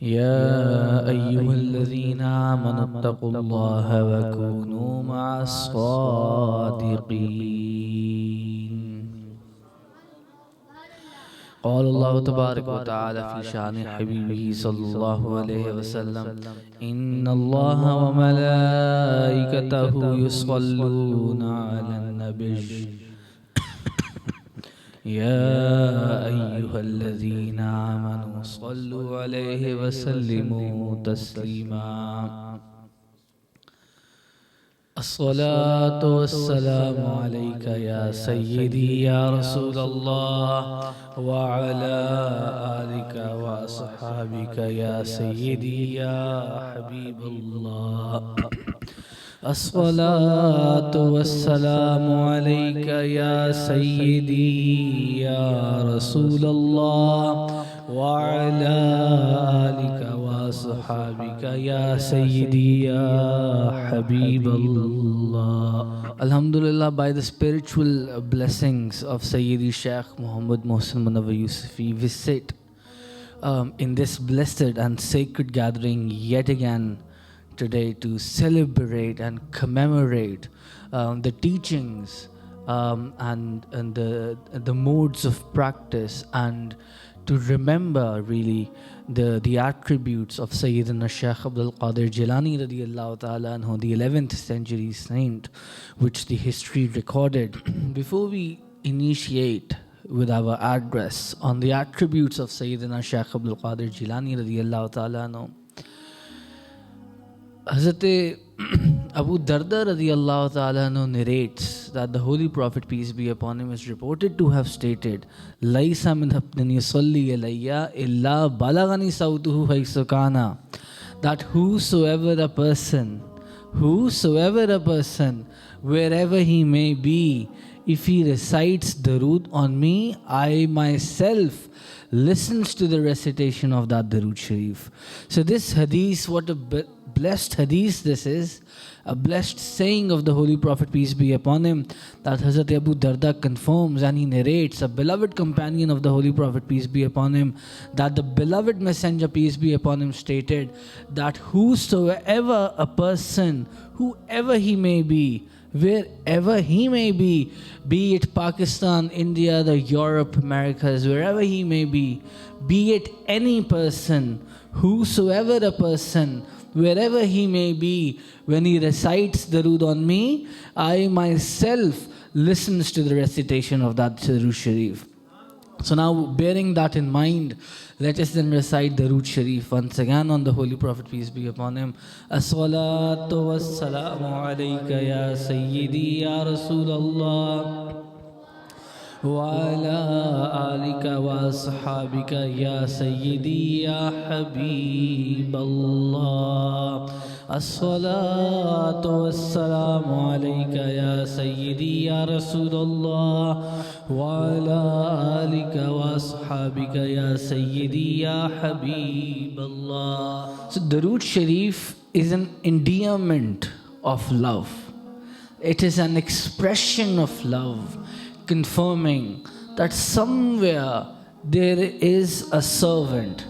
يا أيها الذين آمنوا اتقوا الله وكونوا مع الصادقين. قال الله تبارك وتعالى في شأن حبيبه صلى الله عليه وسلم: إن الله وملائكته يصلون على النبي يا أيها الذين آمنوا صلوا عليه وسلموا تسليما. الصلاة والسلام عليك يا سيدي يا رسول الله وعلى آلك وأصحابك يا سيدي يا حبيب الله. الصلاة والسلام عليك يا سيدي يا رسول الله وعلى آلك وأصحابك يا سيدي يا حبيب Allah. Alhamdulillah, by the spiritual blessings of Sayyidi Shaykh Muhammad Mohsin Munawwar Yusufi, we sit in this blessed and sacred gathering yet again today to celebrate and commemorate the teachings and the modes of practice, and to remember really the attributes of Sayyidina Shaykh Abdul Qadir Jilani RadiAllahu anhu, the 11th century saint, which the history recorded. Before we initiate with our address on the attributes of Sayyidina Shaykh Abdul Qadir Jilani RadiAllahu anhu, Hazrat Abu Darda radiallahu ta'ala anhu narrates that the Holy Prophet, peace be upon him, is reported to have stated, Laisa min habdin yusalli alayya illa balagani sawtuhu haysu kana, that whosoever a person, wherever he may be, if he recites Darood on me, I myself listens to the recitation of that Darood Sharif. So this hadith, what a blessed hadith this is, a blessed saying of the Holy Prophet, peace be upon him, that Hazrat Abu Darda confirms and he narrates, a beloved companion of the Holy Prophet, peace be upon him, that the beloved messenger, peace be upon him, stated that whosoever a person, whoever he may be, wherever he may be it Pakistan, India, the Europe, Americas, wherever he may be it any person, whosoever a person, wherever he may be, when he recites Darood on me, I myself listens to the recitation of that Darood Sharif. So now, bearing that in mind, let us then recite Darood Sharif once again on the Holy Prophet, peace be upon him. As-salatu was-salamu alayka ya Sayyidi ya Rasulallah wa ala alika wa ashabika ya Sayyidi ya Habib Allah. As-salatu was-salamu alayka ya Sayyidi ya Rasulallah wa ala alika wa ashabika ya Sayyidi ya Habib Allah. So Darood Sharif is an endearment of love. It is an expression of love, confirming that somewhere there is a servant,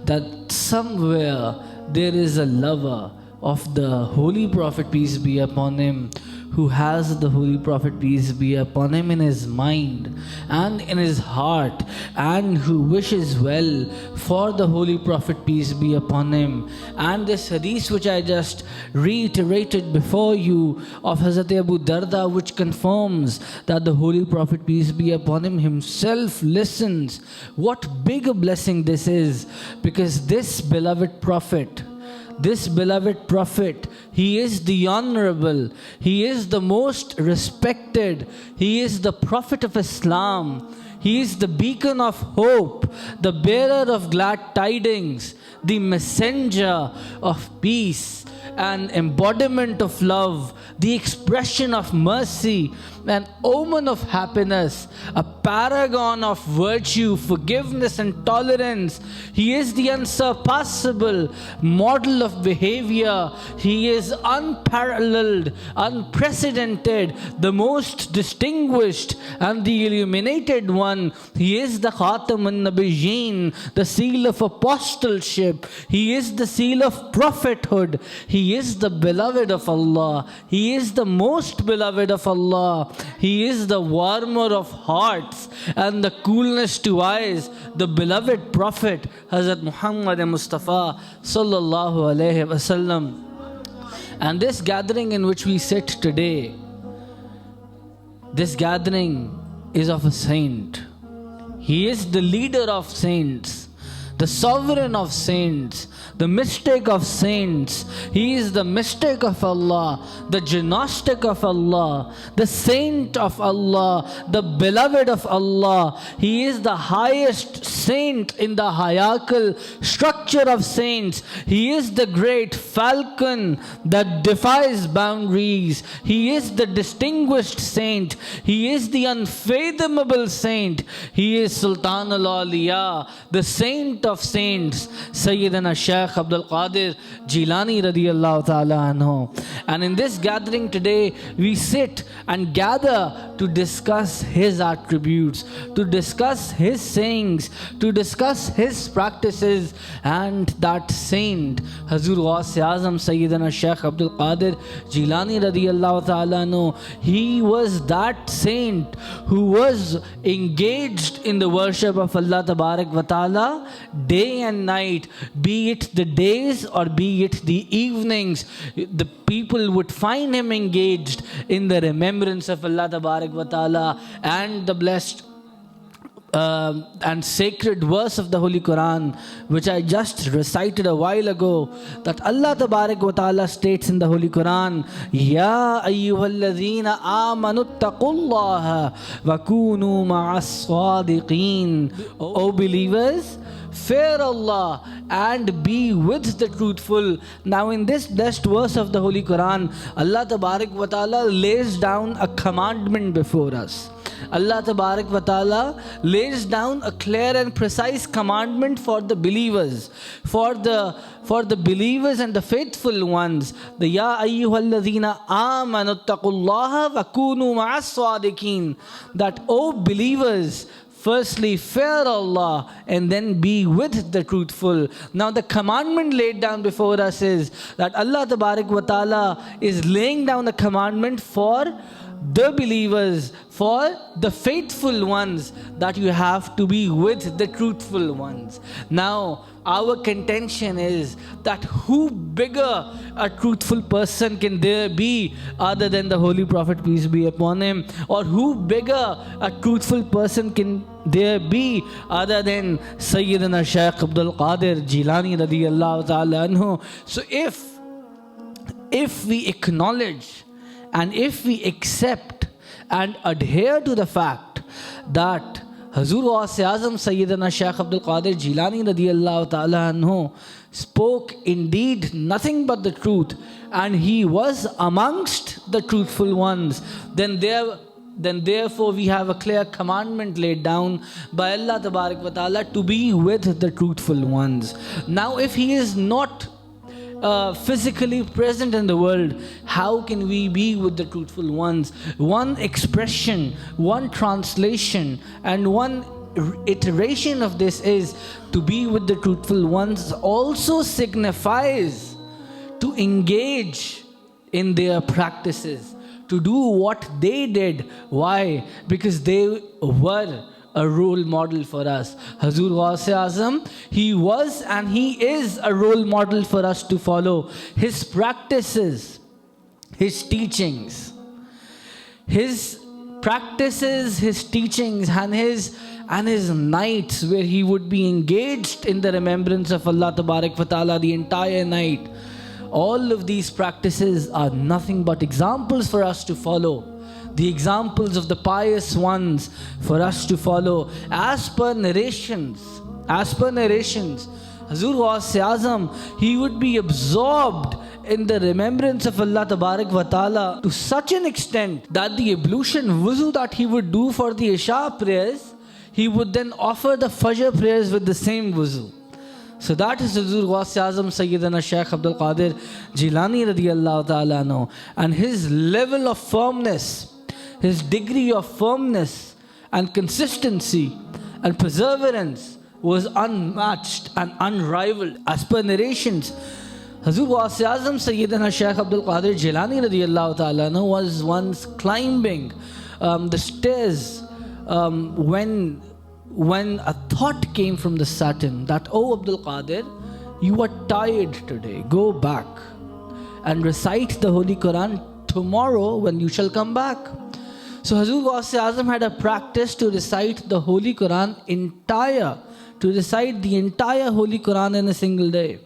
that somewhere there is a lover of the Holy Prophet, peace be upon him, who has the Holy Prophet, peace be upon him, in his mind and in his heart, and who wishes well for the Holy Prophet, peace be upon him. And this hadith which I just reiterated before you of Hazrat Abu Darda, which confirms that the Holy Prophet, peace be upon him, himself listens. What big a blessing this is, because this beloved Prophet, he is the honorable, he is the most respected, he is the Prophet of Islam, he is the beacon of hope, the bearer of glad tidings, the messenger of peace, an embodiment of love, the expression of mercy, an omen of happiness, a paragon of virtue, forgiveness and tolerance. He is the unsurpassable model of behavior. He is unparalleled, unprecedented, the most distinguished and the illuminated one. He is the Khatam an-Nabiyyin, the seal of apostleship. He is the seal of prophethood. He is the beloved of Allah. He is the most beloved of Allah. He is the warmer of hearts and the coolness to eyes, the beloved Prophet Hazrat Muhammad Mustafa sallallahu alaihi wasallam. And this gathering in which we sit today, this gathering is of a saint. He is the leader of saints, the sovereign of saints, the mystic of saints. He is the mystic of Allah, the gnostic of Allah, the saint of Allah, the beloved of Allah. He is the highest saint in the hierarchical structure of saints. He is the great falcon that defies boundaries. He is the distinguished saint. He is the unfathomable saint. He is Sultan al-Awliya, the saint of saints, Sayyidina Shaykh Abdul Qadir Jilani RadiAllahu anhu. And in this gathering today, we sit and gather to discuss his attributes, to discuss his sayings, to discuss his practices. And that saint, Hazur Ghawth Al Azam Sayyidina Shaykh Abdul Qadir Jilani RadiAllahu anhu, he was that saint who was engaged in the worship of Allah Tabarak wa Ta'ala day and night, be it the days or be it the evenings. The people would find him engaged in the remembrance of Allah Tabarak wa Ta'ala and the blessed and sacred verse of the Holy Quran, which I just recited a while ago, that Allah Tabarak wa Ta'ala states in the Holy Quran, Ya ayyuhalladhina amanu taqullaha wa kunu ma'as sadiqeen. O believers, fear Allah and be with the truthful. Now in this blessed verse of the Holy Quran, Allah Tabarak wa Ta'ala lays down a commandment before us. Allah Tabarak wa Ta'ala lays down a clear and precise commandment for the believers, for the believers and the faithful ones. The Ya ayyuhalladhina amanu taqullaha wa kunu ma'as sadiqeen. That, O believers, firstly fear Allah and then be with the truthful. Now the commandment laid down before us is that Allah Tabarak wa Ta'ala is laying down a commandment for the believers, for the faithful ones, that you have to be with the truthful ones. Now our contention is that who bigger a truthful person can there be other than the Holy Prophet, peace be upon him? Or who bigger a truthful person can there be other than Sayyidina Shaykh Abdul Qadir Jilani RadiAllahu anhu? So if we acknowledge and if we accept and adhere to the fact that Hazur Ghawth Al Azam Sayyidina Shaykh Abdul Qadir Jilani RadiAllahu anhu spoke indeed nothing but the truth, and he was amongst the truthful ones, then therefore we have a clear commandment laid down by Allah Tabarak wa Ta'ala to be with the truthful ones. Now if he is not physically present in the world, how can we be with the truthful ones? One expression, one translation, and one iteration of this is to be with the truthful ones also signifies to engage in their practices, to do what they did. Why? Because they were a role model for us. Hazur Ghawth Al Azam, he was and he is a role model for us to follow. His practices, his teachings, his teachings and his nights where he would be engaged in the remembrance of Allah Tabarak wa Ta'ala the entire night. All of these practices are nothing but examples for us to follow. The examples of the pious ones for us to follow. As per narrations, Hazur Ghawth Al Azam, he would be absorbed in the remembrance of Allah Tabarak wa Ta'ala to such an extent that the ablution wuzu that he would do for the Isha prayers, he would then offer the Fajr prayers with the same wuzu. So that is Hazur Ghawth Al Azam Sayyidina Shaykh Abdul Qadir Jilani RadiAllahu anhu. And his level of firmness, his degree of firmness and consistency and perseverance was unmatched and unrivaled. As per narrations, Hazur Ghawth Al Azam Sayyidina Shaykh Abdul Qadir Jilani RadiAllahu anhu was once climbing the stairs when a thought came from the Saturn that, "Oh Abdul Qadir, you are tired today, go back and recite the Holy Quran tomorrow when you shall come back." So Hazur Ghawth Al Azam had a practice to recite the Holy Quran to recite the entire Holy Quran in a single day.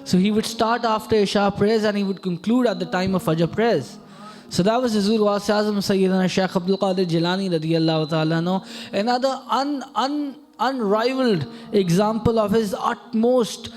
So he would start after Isha prayers and he would conclude at the time of Fajr prayers. So that was Hazur Ghawth Al Azam Sayyidina Shaykh Abdul Qadir Jilani RadiAllahu anhu. Another unrivaled example of his utmost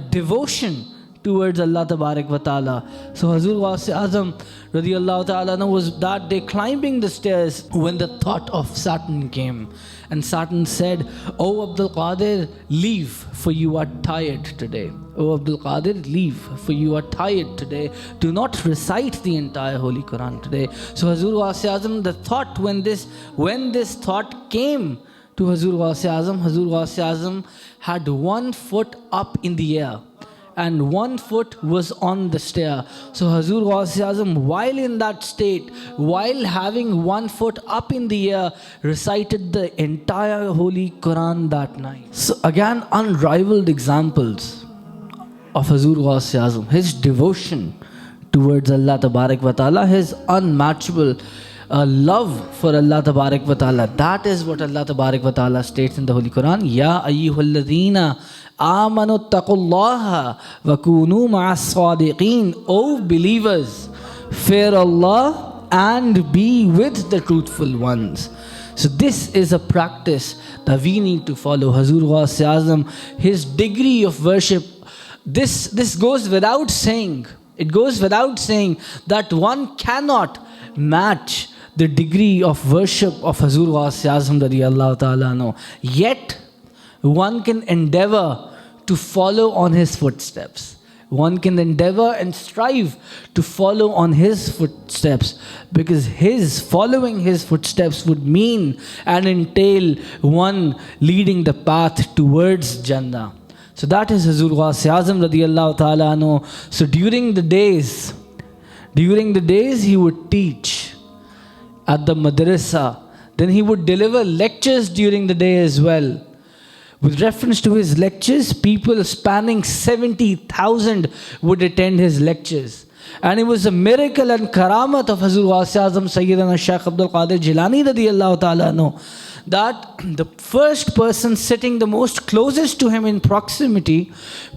devotion towards Allah Tabarak wa Ta'ala. So Hazur Ghawth Al Azam RadiAllahu anhu was that day climbing the stairs when the thought of Saturn came. And Saturn said, "Oh Abdul Qadir, leave, for you are tired today. Oh Abdul Qadir, leave, for you are tired today. Do not recite the entire Holy Quran today." So Hazur Ghawth Al Azam, the thought when this thought came to Hazur Ghawth Al Azam had one foot up in the air and one foot was on the stair. So Hazur Ghawth Al Azam, while in that state, while having one foot up in the air, recited the entire Holy Quran that night. So again, unrivaled examples of Hazur Ghawth Al Azam, his devotion towards Allah Tabarak wa Ta'ala, his unmatchable love for Allah Tabarak wa Ta'ala. That is what Allah Tabarak wa Ta'ala states in the Holy Quran. Ya ayyuhalladhina amanu taqullaha wa kunu ma'as sadiqeen. O believers, fear Allah and be with the truthful ones. So this is a practice that we need to follow. Hazur Ghawth Al Azam, his degree of worship, this goes without saying. It goes without saying that one cannot match the degree of worship of Hazur Ghawth Al Azam radiyallahu ta'ala anhu. Yet one can endeavor to follow on his footsteps. One can endeavor and strive to follow on his footsteps, because following his footsteps would mean and entail one leading the path towards Jannah. So that is Hazur Ghawth Al Azam radiyallahu ta'ala anhu. So during the days he would teach at the madrasa. Then he would deliver lectures during the day as well. With reference to his lectures, people spanning 70,000 would attend his lectures. And it was a miracle and karamat of Hazur Ghawth Al Azam Sayyidina Shaykh Abdul Qadir Jilani radiyallahu ta'ala anhu, that the first person sitting the most closest to him in proximity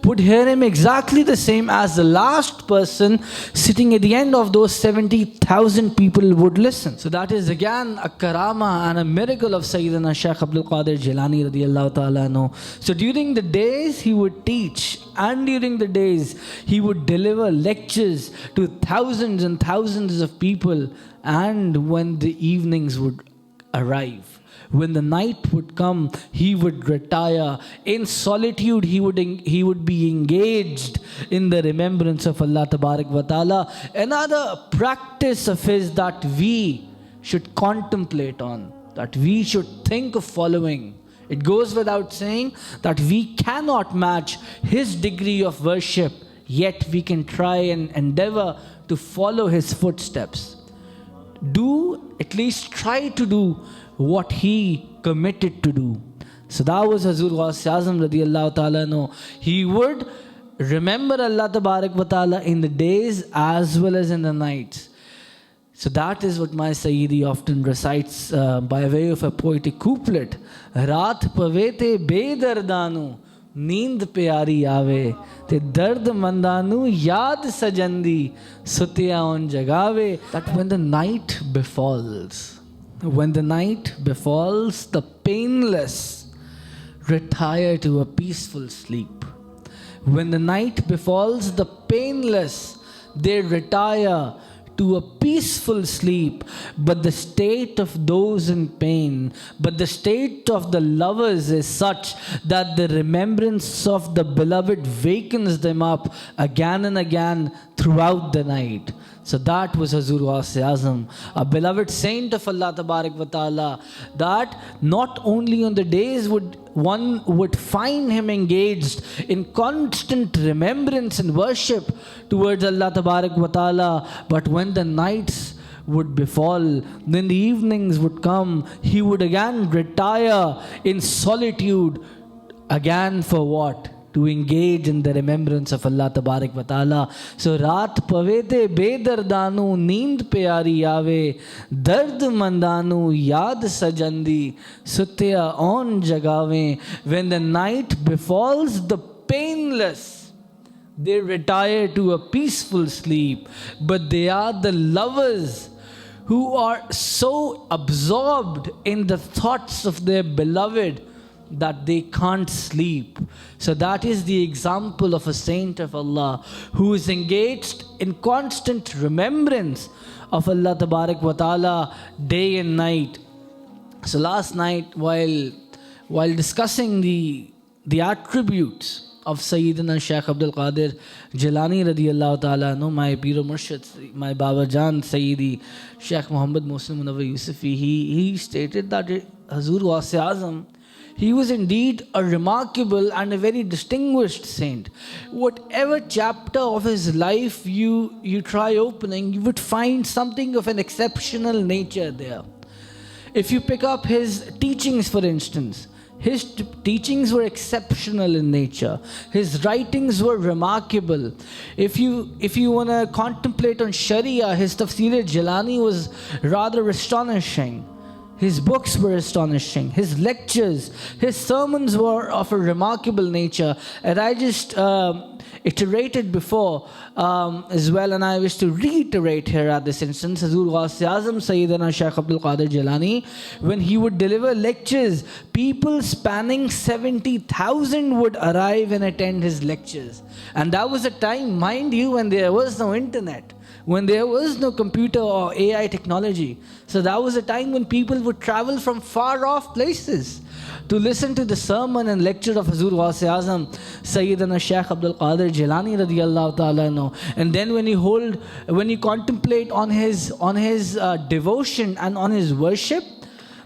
would hear him exactly the same as the last person sitting at the end of those 70,000 people would listen. So that is again a karama and a miracle of Sayyidina Shaykh Abdul Qadir Jilani radiyallahu ta'ala anhu. So during the days he would teach, and during the days he would deliver lectures to thousands and thousands of people. And when the evenings would arrive, when the night would come, he would retire in solitude. He would be engaged in the remembrance of Allah Tabarak wa Ta'ala. Another practice of his that we should contemplate on, that we should think of following. It goes without saying that we cannot match his degree of worship, yet we can try and endeavor to follow his footsteps. At least try to do what he committed to do. So that was Hazur Ghawth Al Azam radiyallahu ta'ala anhu. He would remember Allah Tabarak wa Ta'ala in the days as well as in the nights. So that is what my Sayyidi often recites by way of a poetic couplet. Raat pavete bedardanu, neend pyari aave, te dard mandanu yaad sajandi, sutya on jagave. That when the night befalls, the painless retire to a peaceful sleep. When the night befalls, the painless they retire to a peaceful sleep, but the state of those in pain, but the state of the lovers is such that the remembrance of the beloved wakens them up again and again throughout the night. So that was Hazur Ghawth Al Azam, a beloved saint of Allah Tabarak wa Ta'ala, that not only on the days one would find him engaged in constant remembrance and worship towards Allah Tabarak wa Ta'ala, but when the nights would befall, then the evenings would come, he would again retire in solitude, again for what? To engage in the remembrance of Allah Tabarak wa Ta'ala. So Raat pavete bedardanu neend pyari aave, dard mandanu yaad sajandi, sutya on jagave. When the night befalls the painless, they retire to a peaceful sleep, but they are the lovers who are so absorbed in the thoughts of their beloved that they can't sleep. So that is the example of a saint of Allah who is engaged in constant remembrance of Allah Tabarak wa Ta'ala day and night. So last night while discussing the attributes of Sayyidina Shaykh Abdul Qadir Jilani RadiAllahu anhu, my Pir Murshid, my Baba Jan Sayyidi Shaykh Muhammad Mohsin Munawwar Yusufi, he stated that Hazur Ghawth Al Azam, he was indeed a remarkable and a very distinguished saint. Whatever chapter of his life you try opening, you would find something of an exceptional nature there. If you pick up his teachings, for instance, his teachings were exceptional in nature. His writings were remarkable. If you want to contemplate on Sharia, his Tafsir Jilani was rather astonishing. His books were astonishing. His lectures, his sermons were of a remarkable nature. And I just iterated before as well, and I wish to reiterate here at this instance. Hazur Ghawth Al Azam Sayyidina Shaykh Abdul Qadir Jilani, when he would deliver lectures, people spanning 70,000 would arrive and attend his lectures. And that was a time, mind you, when there was no internet, when there was no computer or AI technology. So that was a time when people would travel from far off places to listen to the sermon and lecture of Hazur Ghawth Al Azam Sayyidina Shaykh Abdul Qadir Jilani RadiAllahu anhu. And then when you contemplate on his devotion and on his worship,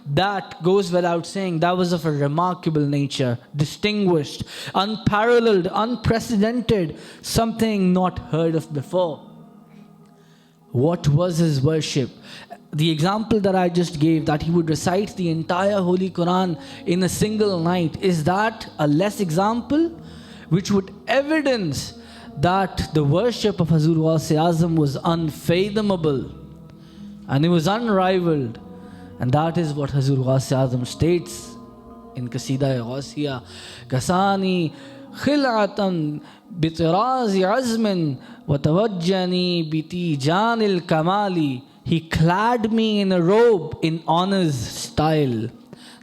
that goes without saying, that was of a remarkable nature, distinguished, unparalleled, unprecedented, something not heard of before. What was his worship? The example that I just gave, that he would recite the entire Holy Quran in a single night, is that a less example which would evidence that the worship of Hazur Ghawth Al Azam was unfathomable and it was unrivaled? And that is what Hazur Ghawth Al Azam states in Qasida Ghawthiyya. Kasani khil'atan bitirazi azmin wa tawajjani bitijanil kamali. He clad me in a robe in honor's style.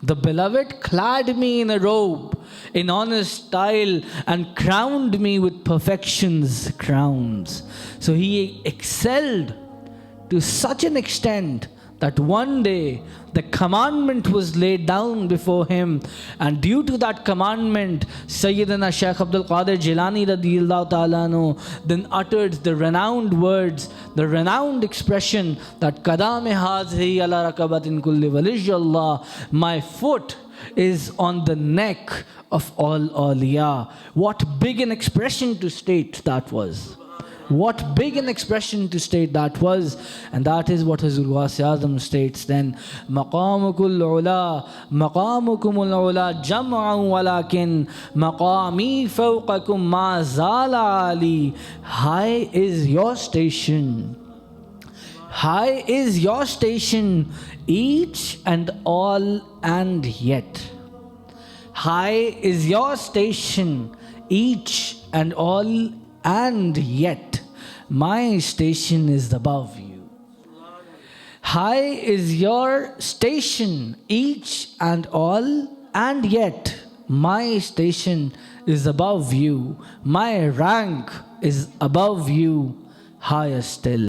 The beloved clad me in a robe in honor's style and crowned me with perfection's crowns. So he excelled to such an extent that one day the commandment was laid down before him, and due to that commandment, Sayyidina Shaykh Abdul Qadir Jilani RadiAllahu anhu then uttered the renowned words, the renowned expression that Qadam hazhi ala rakabatin kulli waliyallah, my foot is on the neck of all awliya. What big an expression to state that was. What big an expression to state that was. And that is what Hazur Ghawth Al Azam states then. Maqamukul ula, maqamukumul ula jam'an walakin maqami fawqakum ma zala ali. High is your station. High is your station, each and all and yet. High is your station, each and all and yet. My station is above you. High is your station, each and all, and yet my station is above you. My rank is above you. higher still.